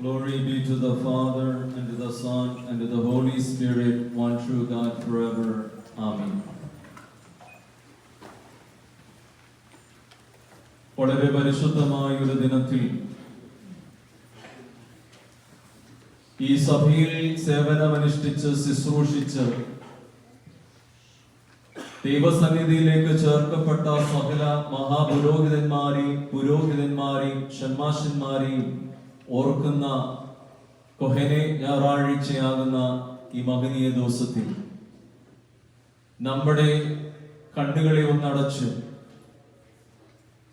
Glory be to the Father, and to the Son, and to the Holy Spirit, one true God forever. Amen. വളരെ പരിശുദ്ധമായ ഒരു ദിനത്തിൽ ഈ സഭയിൽ സേവനമനുഷ്ഠിച്ച് ശുശ്രൂഷിച്ച് ദൈവസന്നിധിയിലേക്ക് ചേർക്കപ്പെട്ട സകല പുരോഹിതന്മാരെയും ഷന്മാശന്മാരെയും ഓർക്കുന്ന കൊഹനെ ഞായറാഴ്ചയാകുന്ന ഈ മഹനീയ ദിവസത്തിൽ നമ്മുടെ കണ്ണുകളെ ഒന്നടച്ച്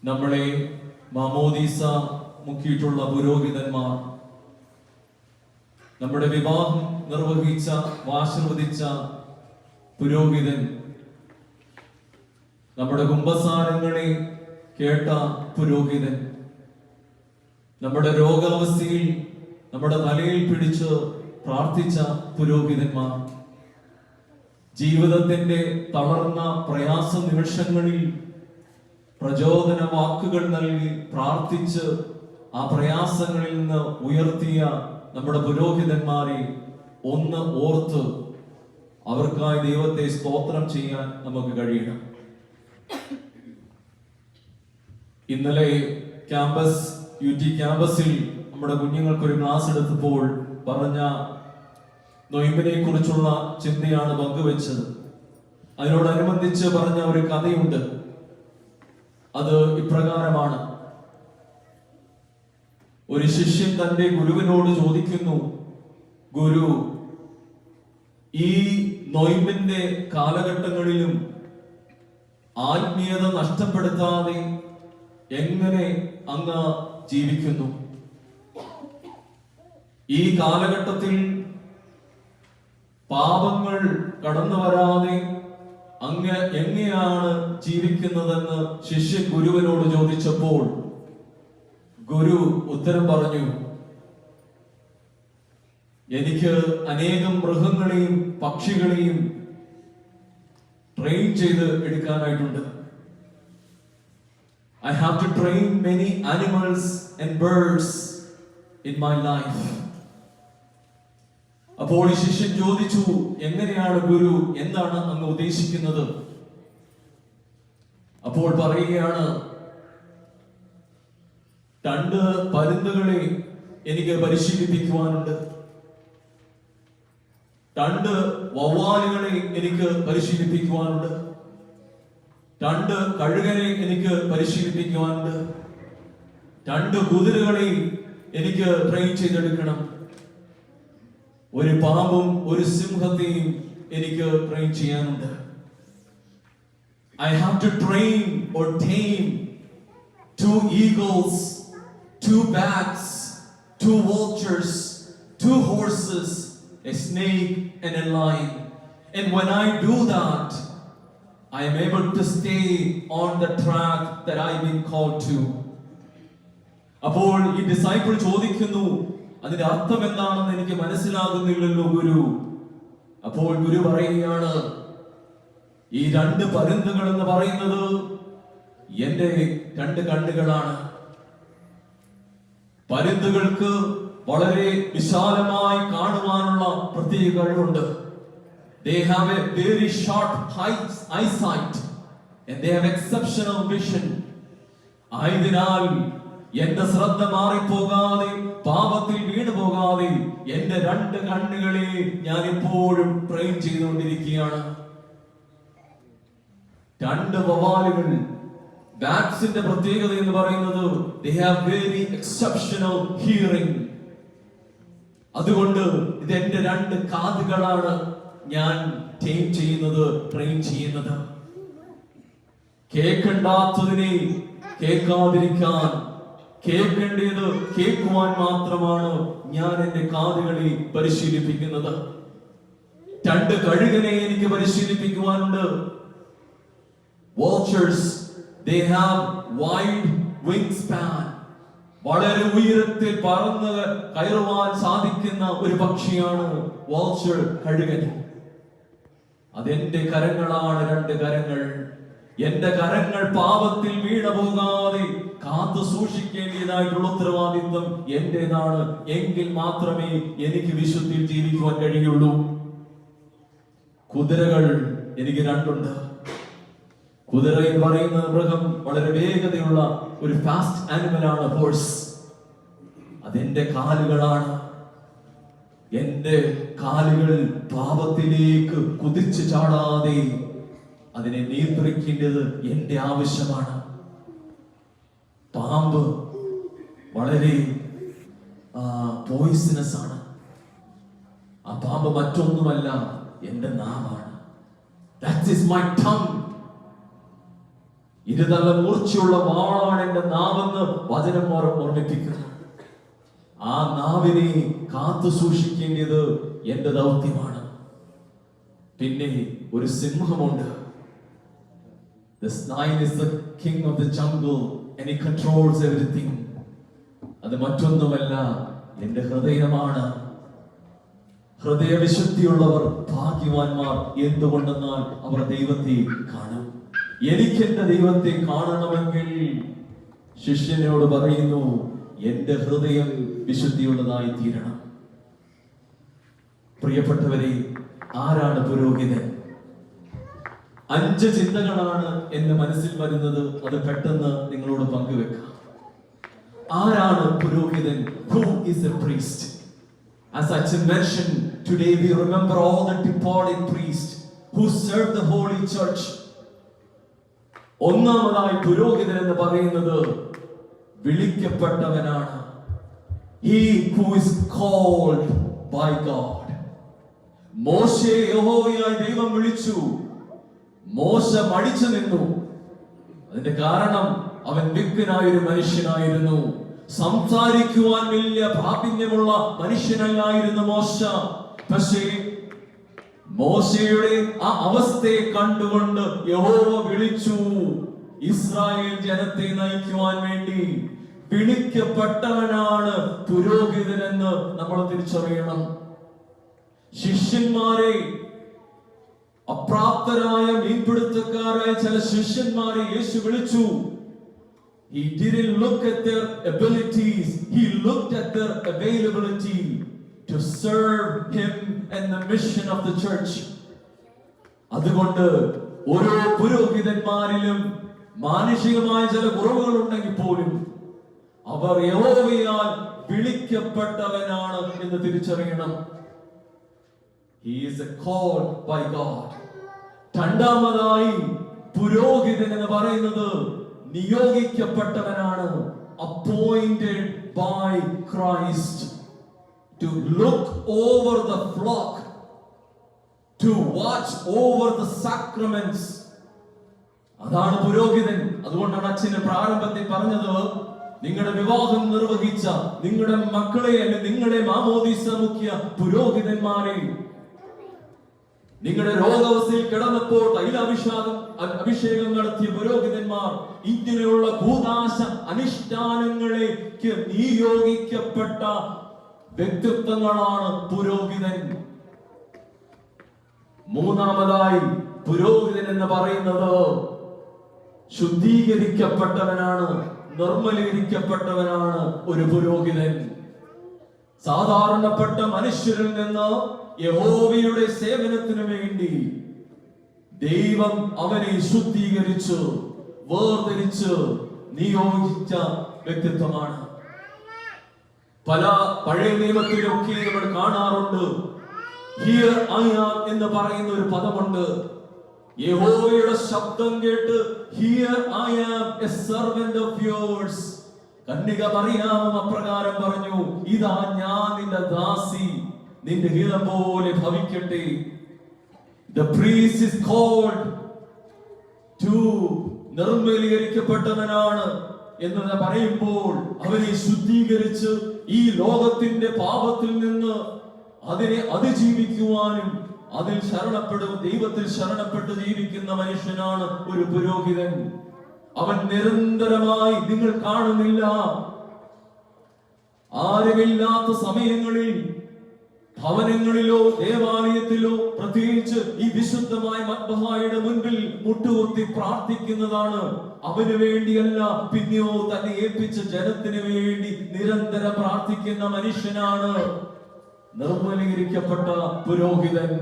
നമ്മളെ മാമോദീസ മുക്കിയിട്ടുള്ള പുരോഹിതന്മാർ, നമ്മുടെ വിവാഹം നിർവഹിച്ച ആശീർവദിച്ച പുരോഹിതൻ, നമ്മുടെ കുമ്പസാരങ്ങളെ കേട്ട പുരോഹിതൻ, നമ്മുടെ രോഗാവസ്ഥയിൽ നമ്മുടെ തലയിൽ പിടിച്ച് പ്രാർത്ഥിച്ച പുരോഹിതന്മാർ, ജീവിതത്തിന്റെ തളർന്ന പ്രയാസ നിമിഷങ്ങളിൽ പ്രചോദന വാക്കുകൾ നൽകി പ്രാർത്ഥിച്ച് ആ പ്രയാസങ്ങളിൽ നിന്ന് ഉയർത്തിയ നമ്മുടെ പുരോഹിതന്മാരെ ഒന്ന് ഓർത്ത് അവർക്കായി ദൈവത്തെ സ്തോത്രം ചെയ്യാൻ നമുക്ക് കഴിയണം. ഇന്നലെ UT ക്യാമ്പസിൽ നമ്മുടെ കുഞ്ഞുങ്ങൾക്കൊരു ക്ലാസ് എടുത്തപ്പോൾ പറഞ്ഞ നൊയിമ്പിനെ കുറിച്ചുള്ള ചിന്തയാണ് പങ്കുവെച്ചത്. അതിനോടനുബന്ധിച്ച് പറഞ്ഞ ഒരു കഥയുണ്ട്. അത് ഇപ്രകാരമാണ്. ഒരു ശിഷ്യൻ തന്റെ ഗുരുവിനോട് ചോദിക്കുന്നു, ഗുരു, ഈ നൊയിമ്പിന്റെ കാലഘട്ടങ്ങളിലും ആത്മീയത നഷ്ടപ്പെടുത്താതെ എങ്ങനെ അങ്ങ് ജീവിക്കുന്നു? ഈ കാലഘട്ടത്തിൽ പാപങ്ങൾ കടന്നു വരാതെ അങ്ങ് എങ്ങനെയാണ് ജീവിക്കുന്നതെന്ന് ശിഷ്യൻ ഗുരുവിനോട് ചോദിച്ചപ്പോൾ ഗുരു ഉത്തരം പറഞ്ഞു, എനിക്ക് അനേകം മൃഗങ്ങളെയും പക്ഷികളെയും ട്രെയിൻ ചെയ്ത് എടുക്കാനായിട്ടുണ്ട്. I have to train many animals and birds in my life. അപ്പോൾ ഈ ശിഷ്യൻ ചോദിച്ചു, എങ്ങനെയാണ് ഗുരു, എന്താണ് അങ്ങ് ഉദ്ദേശിക്കുന്നത്? അപ്പോൾ പറയുകയാണ്, 2 പരുന്തുകളെ എനിക്ക് പരിശീലിപ്പിക്കുവാനുണ്ട്, 2 വവ്വാലുകളെ എനിക്ക് പരിശീലിപ്പിക്കുവാനുണ്ട്, 2 കഴുകനെ എനിക്ക് പരിശീലിപ്പിക്കുവാനുണ്ട്, 2 കുതിരകളെ എനിക്ക് ട്രെയിൻ ചെയ്തെടുക്കണം, 1 പാമ്പും 1 സിംഹത്തെയും എനിക്ക് ട്രെയിൻ ചെയ്യാനുണ്ട്. I have to train or tame 2 eagles, 2 bats, 2 vultures, 2 horses, a snake and a lion. And when I do that, I am able to stay on the track that I've been called to. അപ്പോൾ ഈ disciple ചോദിക്കുന്നു, അതിന്റെ അർത്ഥം എന്താണെന്ന് എനിക്ക് മനസ്സിലാകുന്നില്ലല്ലോ ഗുരു. അപ്പോൾ ഗുരു പറയുകയാണ്, ഈ 2 പരുന്തുകൾ എന്ന് പറയുന്നത് എന്റെ 2 കണ്ണുകളാണ്. പരുന്തുകൾക്ക് വളരെ വിശാലമായി കാണുവാനുള്ള പ്രത്യേക കഴിവുണ്ട്. They have a very sharp eyesight and they have exceptional vision. ആയതിനാൽ എന്റെ ശ്രദ്ധ മാറിപ്പോകാതെ, പാപത്തിൽ വീണു പോകാതെ എന്റെ 2 കണ്ണുകളെ ഞാൻ എപ്പോഴും ട്രെയിൻ ചെയ്തുകൊണ്ടിരിക്കുകയാണ്. 2 വവ്വാലുകൾ, ബാറ്റ്സിന്റെ പ്രത്യേകത എന്ന് പറയുന്നത് they have very exceptional hearing. അതുകൊണ്ട് ഇത് എന്റെ 2 കാതുകളാണ് ഞാൻ ട്രെയിൻ ചെയ്യുന്നത്. കേൾക്കണ്ടാത്തതിനെ കേൾക്കാതിരിക്കാൻ, കേൾക്കേണ്ടത് കേൾക്കുവാൻ മാത്രമാണ് ഞാൻ എന്റെ കാതുകളെ പരിശീലിപ്പിക്കുന്നത്. 2 കഴുകനെ എനിക്ക് പരിശീലിപ്പിക്കുവാനുണ്ട്. Vultures, they have wide wingspan. വളരെ ഉയരത്തിൽ പറന്ന് കയറുവാൻ സാധിക്കുന്ന ഒരു പക്ഷിയാണ് vulture, കഴുകൻ. അതെന്റെ കരങ്ങളാണ്, 2 കരങ്ങൾ. എന്റെ കരങ്ങൾ പാപത്തിൽ വീണ പോകാതെ കാത്തു സൂക്ഷിക്കേണ്ടതായിട്ടുള്ള ഉത്തരവാദിത്വം എന്റേതാണ്. എങ്കിൽ മാത്രമേ എനിക്ക് വിശുദ്ധിയിൽ ജീവിക്കുവാൻ കഴിയുള്ളൂ. കുതിരകൾ എനിക്ക് രണ്ടുണ്ട്. കുതിര എന്ന് പറയുന്ന മൃഗം വളരെ വേഗതയുള്ള ഒരു ഫാസ്റ്റ് ആനിമലാണ്, ഹോഴ്സ്. അതെന്റെ കാലുകളാണ്. എന്റെ കാലുകൾ പാപത്തിലേക്ക് കുതിച്ചു ചാടാതെ അതിനെ നിയന്ത്രിക്കേണ്ടത് എന്റെ ആവശ്യമാണ്. പാമ്പ് വളരെ പോയിസണസ് ആണ്. ആ പാമ്പ് മറ്റൊന്നുമല്ല, എന്റെ നാവാണ്. That is my tongue. ഇരുതല മൂർച്ചയുള്ള വാളാണ് എന്റെ നാവെന്ന് വചനം ഓർമ്മിപ്പിക്കുന്നു. ആ നാവിനെ കാത്തു സൂക്ഷിക്കേണ്ടത് എന്റെ ദൗത്യമാണ്. പിന്നെ ഒരു സിംഹമുണ്ട്. The lion is the king of the jungle and he controls everything. അത് മറ്റൊന്നുമല്ല, എന്റെ ഹൃദയമാണ്. ഹൃദയവിശുദ്ധിയുള്ളവർ ഭാഗ്യവാന്മാർ. എന്തുകൊണ്ടെന്നാൽ അവർ ദൈവത്തെ കാണും. എനിക്ക് എന്റെ ദൈവത്തെ കാണണമെങ്കിൽ ശിഷ്യനോട് പറയുന്നു, എന്റെ ഹൃദയം വിശുദ്ധിയുള്ളതായി തീരണം. പ്രിയപ്പെട്ടവരെ, ആരാണ് പുരോഹിതൻ? 5 ചിന്തകളാണ് എന്റെ മനസ്സിൽ വരുന്നത്. അത് പെട്ടെന്ന് നിങ്ങളോട് പങ്കുവെക്കാം. ആരാണ് പുരോഹിതൻ? Who is a priest? As I mentioned, today we remember all the departed priests who served the Holy Church. ഒന്നാമതായി പുരോഹിതൻ എന്ന് പറയുന്നത് വിളിക്കപ്പെട്ടവനാണ്. He who is called by God. മോശയെ യഹോവയായി ദൈവം വിളിച്ചു. മോശ മടിച്ചു നിന്നു. അതിന്റെ കാരണം അവൻ വിക്കനായ ഒരു മനുഷ്യനായിരുന്നു. സംസാരിക്കുവാൻ വലിയ പ്രാവീണ്യമുള്ള മനുഷ്യനല്ലായിരുന്നു മോശ. പക്ഷേ മോശയുടെ ആ അവസ്ഥയെ കണ്ടുകൊണ്ട് യഹോവ വിളിച്ചു. ഇസ്രായേൽ ജനത്തെ നയിക്കുവാൻ വേണ്ടി വിളിക്കപ്പെട്ടവനാണ് പുരോഹിതനെന്ന് നമ്മൾ തിരിച്ചറിയണം. ശിഷ്യന്മാരെ, അപ്രാപ്തരായ മീൻപിടുത്തക്കാരായ ചില ശിഷ്യന്മാരെ യേശു വിളിച്ചു. He didn't look at their abilities, he looked at their availability to serve him and the mission of the church. അതുകൊണ്ട് ഓരോ പുരോഹിതന്മാരിലും മാനുഷികമായ ചില കുറവുകൾ ഉണ്ടെങ്കിൽ പോലും അവർ യഹോവയാൽ വിളിക്കപ്പെട്ടവനാണ് എന്ന് തിരിച്ചറിയണം. He is called by God. രണ്ടാമതായി പുരോഹിതൻ എന്ന് പറയുന്നത് നിയോഗിക്കപ്പെട്ടവനാണ്. Appointed by Christ to look over the flock, to watch over the sacraments. അതാണ് പുരോഹിതൻ. അതുകൊണ്ടാണ് അച്ഛന് പ്രാരംഭത്തിൽ പറഞ്ഞത്, നിങ്ങളുടെ വിവാഹം നിർവഹിച്ച നിങ്ങളുടെ മക്കളെ അല്ലെങ്കിൽ നിങ്ങളുടെ മാമോദീസ മുഖ്യ പുരോഹിതന്മാരെ, നിങ്ങളുടെ രോഗാവസ്ഥയിൽ കിടന്നപ്പോൾ അഭിഷേകം നടത്തിയ പുരോഹിതന്മാർ, ഇങ്ങനെയുള്ള ഭൂതാശ അനുഷ്ഠാനങ്ങളേക്ക് നിയോഗിക്കപ്പെട്ട വ്യക്തിത്വങ്ങളാണ് പുരോഹിതൻ. മൂന്നാമതായി പുരോഹിതൻ എന്ന് പറയുന്നത് ശുദ്ധീകരിക്കപ്പെട്ടവനാണ്, നിർമ്മലീകരിക്കപ്പെട്ടവനാണ് ഒരു പുരോഹിതൻ. സാധാരണപ്പെട്ട മനുഷ്യരിൽ നിന്ന് യഹോവയുടെ സേവനത്തിന് വേണ്ടി ദൈവം അവനെ ശുദ്ധീകരിച്ച് വേർതിരിച്ച് നിയോഗിച്ച വ്യക്തിത്വമാണ്. പല പഴയ നിയമത്തിലൊക്കെ നമ്മൾ കാണാറുണ്ട്, ഹിയർ ഐ ആം എന്ന് പറയുന്ന ഒരു പദമുണ്ട്. യഹോവയുടെ ശബ്ദം കേട്ട് hear I am a servant of yours. കന്യക മറിയാമും അപ്രകാരം പറഞ്ഞു, ഇതാ ഞാൻ നിന്റെ ദാസി, നിന്റെ ഹിതം പോലെ ഭവിക്കട്ടെ. The priest is called to നിർമ്മലീകരിക്കപ്പെട്ടവനാണ് എന്ന് പറയുമ്പോൾ അവനെ ശുദ്ധീകരിച്ച് ഈ ലോകത്തിന്റെ പാപത്തിൽ നിന്ന് അതിനെ അതിജീവിക്കുവാനും അതിൽ ദൈവത്തിൽ ശരണപ്പെട്ട് ജീവിക്കുന്ന മനുഷ്യനാണ് ഒരു പുരോഹിതൻ. അവൻ നിരന്തരമായി, നിങ്ങൾ കാണുന്നില്ല, ആരുമില്ലാത്ത സമയങ്ങളിൽ ഭവനങ്ങളിലോ ദേവാലയത്തിലോ പ്രത്യേകിച്ച് ഈ വിശുദ്ധമായ മദ്ബഹായുടെ മുൻപിൽ മുട്ടുകുത്തി പ്രാർത്ഥിക്കുന്നതാണ്. അവന് വേണ്ടിയല്ല, പിന്നെയോ തന്നെ ഏൽപ്പിച്ച ജനത്തിന് വേണ്ടി നിരന്തരം പ്രാർത്ഥിക്കുന്ന മനുഷ്യനാണ് നിർമ്മലീകരിക്കപ്പെട്ട പുരോഹിതൻ.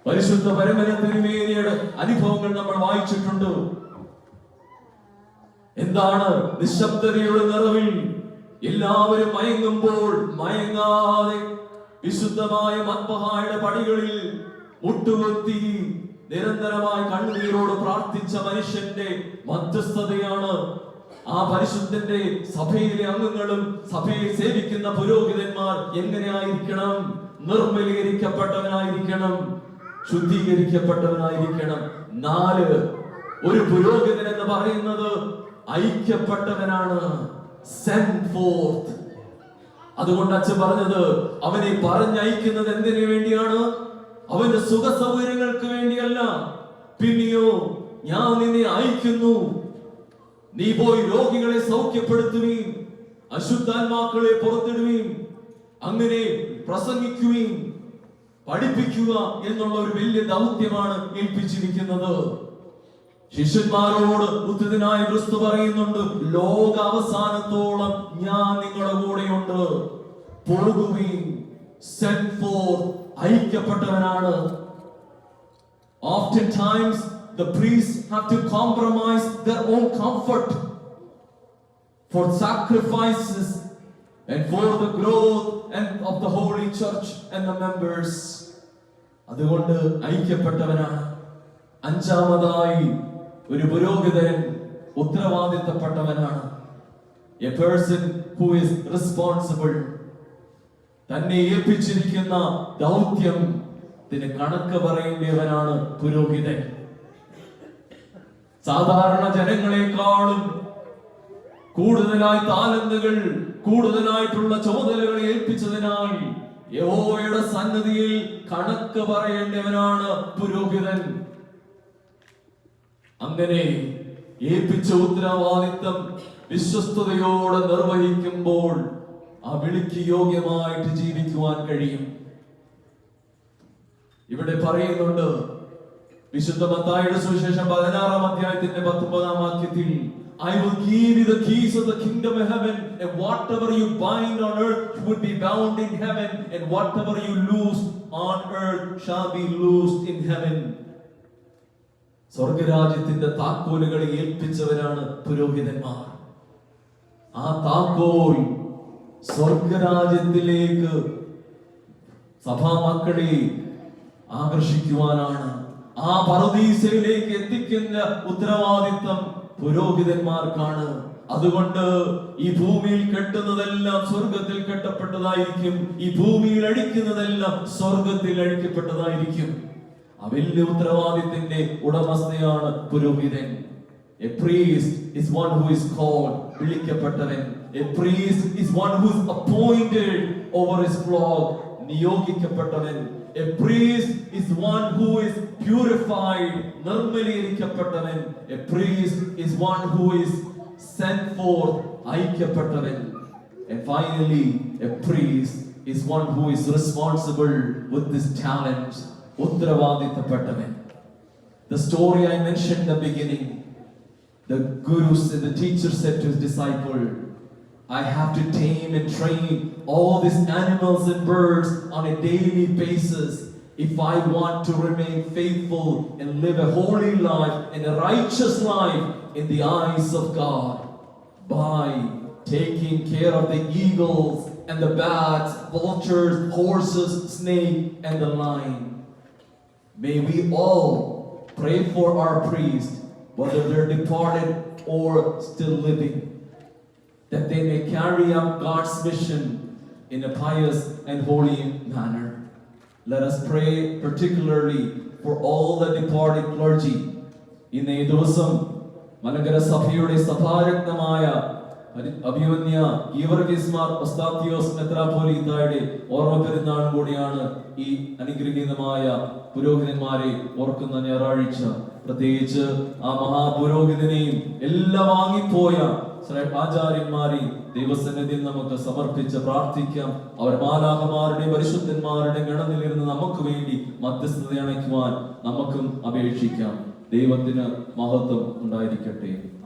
പരിശുദ്ധ പരമന തിരുമേനിയുടെ അനുഭവങ്ങൾ നമ്മൾ വായിച്ചിട്ടുണ്ട്. എന്താണ്? നിശബ്ദതയുടെ നിറവിൽ എല്ലാവരും മയങ്ങുമ്പോൾ മയങ്ങാതെ വിശുദ്ധമായ മദ്ബഹായുടെ പടികളിൽ മുട്ടുകുത്തി നിരന്തരമായി കണ്ണുനീരോട് പ്രാർത്ഥിച്ച മനുഷ്യന്റെ മധ്യസ്ഥതയാണ് ആ പരിശുദ്ധന്റെ സഭയിലെ അംഗങ്ങളും സഭയെ സേവിക്കുന്ന പുരോഹിതന്മാർ എങ്ങനെയായിരിക്കണം? നിർമ്മലീകരിക്കപ്പെട്ടവനായിരിക്കണം, ശുദ്ധീകരിക്കപ്പെട്ടവനായിരിക്കണം. 4, ഒരു പുരോഹിതൻ എന്ന് പറയുന്നത് ഐക്യപ്പെട്ടവനാണ്. Send fourth. അതുകൊണ്ട് അച്ഛൻ പറഞ്ഞത് അവനെ പറഞ്ഞയക്കുന്നത് എന്തിനു വേണ്ടിയാണ്? അവന്റെ സുഖ സൗകര്യങ്ങൾക്ക് വേണ്ടിയല്ല, പിന്നെയോ ഞാൻ നിന്നെ അയക്കുന്നു, നീ പോയി രോഗികളെ സൗഖ്യപ്പെടുത്തുകയും അശുദ്ധാത്മാക്കളെ പുറത്തിടുകയും അങ്ങനെ പ്രസംഗിക്കുകയും പഠിപ്പിക്കുക എന്നുള്ള ഒരു വലിയ ദൗത്യമാണ് ഏൽപ്പിച്ചിരിക്കുന്നത്. ശിഷ്യന്മാരോട് ഉദ്ധിതനായ ക്രിസ്തു പറയുന്നുണ്ട്, ലോക അവസാനത്തോളം ഞാൻ നിങ്ങളുടെ കൂടെയുണ്ട്, പോകുകയും. Send forth. ഐക്യപ്പെട്ടവനാണ്. Oftentimes the priests have to compromise their own comfort for sacrifices and for the growth and of the holy church and the members. അതുകൊണ്ട് ഐക്യപ്പെട്ടവനാണ്. 5ാമതായി ഒരു പുരോഹിതൻ ഉത്തരവാദിത്തപ്പെട്ടവനാണ്. A person who is responsible. തന്നെ ഏൽപ്പിച്ചിരിക്കുന്ന ദൗത്യത്തിന് കണക്ക് പറയേണ്ടവനാണ് പുരോഹിതൻ. സാധാരണ ജനങ്ങളെക്കാളും കൂടുതലായി താലന്തുകൾ, കൂടുതലായിട്ടുള്ള ചുമതലകൾ ഏൽപ്പിച്ചതിനാൽ യഹോവയുടെ സന്നിധിയിൽ കണക്ക് പറയേണ്ടവനാണ് പുരോഹിതൻ. അങ്ങനെ ഏൽപ്പിച്ച ഉത്തരവാദിത്തം വിശ്വസ്തയോടെ നിർവഹിക്കുമ്പോൾ ആ വിളിക്ക് യോഗ്യമായിട്ട് ജീവിക്കുവാൻ കഴിയും. ഇവിടെ പറയുന്നുണ്ട് വിശുദ്ധ മത്തായിയുടെ സുവിശേഷം 16-ാം അധ്യായത്തിന്റെ 19-ാം വാക്യത്തിൽ, I will give you the keys of the kingdom of heaven, and whatever you bind on earth will be bound in heaven, and whatever you loose on earth shall be loosed in heaven. സ്വർഗരാജ്യത്തിന്റെ താക്കോലുകളെ ഏൽപ്പിച്ചവരാണ് പുരോഹിതന്മാർ. ആ താക്കോൽ സ്വർഗരാജ്യത്തിലേക്ക് സഭാമക്കളെ ആകർഷിക്കുവാനാണ്. ആ പറുദീസയിലേക്ക് എത്തിക്കുന്ന ഉത്തരവാദിത്തം പുരോഹിതന്മാർക്കാണ്. അതുകൊണ്ട് ഈ ഭൂമിയിൽ കെട്ടുന്നതെല്ലാം സ്വർഗത്തിൽ കെട്ടപ്പെട്ടതായിരിക്കും, ഈ ഭൂമിയിൽ അഴിക്കുന്നതെല്ലാം സ്വർഗത്തിൽ അഴിക്കപ്പെട്ടതായിരിക്കും. ആ വലിയ ഉത്തരവാദിത്തത്തിന്റെ ഉടമസ്ഥയാണ് പുരോഹിതൻ. A priest is one who is called, വിളിക്കപ്പെട്ടവൻ. A priest is one who is appointed over his flock, നിയോഗിക്കപ്പെട്ടവൻ. A priest is one who is purified, നിർമ്മലീകരിക്കപ്പെട്ടവൻ. A priest is one who is sent forth, അയക്കപ്പെട്ടവൻ. And finally, a priest is one who is responsible with his talents, ഉത്തരവാദിത്തപ്പെട്ടവൻ. The story I mentioned in the beginning, the guru said, the teacher said to his disciple, I have to tame and train all these animals and birds on a daily basis if I want to remain faithful and live a holy life and a righteous life in the eyes of God by taking care of the eagles and the bats, vultures, horses, snake and the lion. May we all pray for our priests, whether they're departed or still living, that they may carry out God's mission in a pious and holy manner. Let us pray particularly for all the departed clergy. ഇന്നേ ദിവസം മലങ്കര സഭയുടെ സഭാരത്നമായ അഭിമന്യ ഗീവർഗീസ് മാർ ഒസ്താത്യോസ് മെത്രാപ്പോലീത്തായുടെ ഓർമ്മ പെരുന്നാൾ കൂടിയാണ് ഈ അനുഗ്രഹീതമായ പുരോഹിതന്മാരെ ഓർക്കുന്ന ഞായറാഴ്ച. പ്രത്യേകിച്ച് ആ മഹാപുരോഹിതനെയും എല്ലാ വാങ്ങിപ്പോയ ആചാര്യന്മാരെയും ദൈവസന്നിധിയിൽ നമുക്ക് സമർപ്പിച്ച് പ്രാർത്ഥിക്കാം. അവർ മാലാഖമാരുടെയും പരിശുദ്ധന്മാരുടെയും ഗണത്തിലിരുന്ന് നമുക്ക് വേണ്ടി മധ്യസ്ഥത അണയ്ക്കുവാൻ നമുക്കും അപേക്ഷിക്കാം. ദൈവത്തിന് മഹത്വം ഉണ്ടായിരിക്കട്ടെ.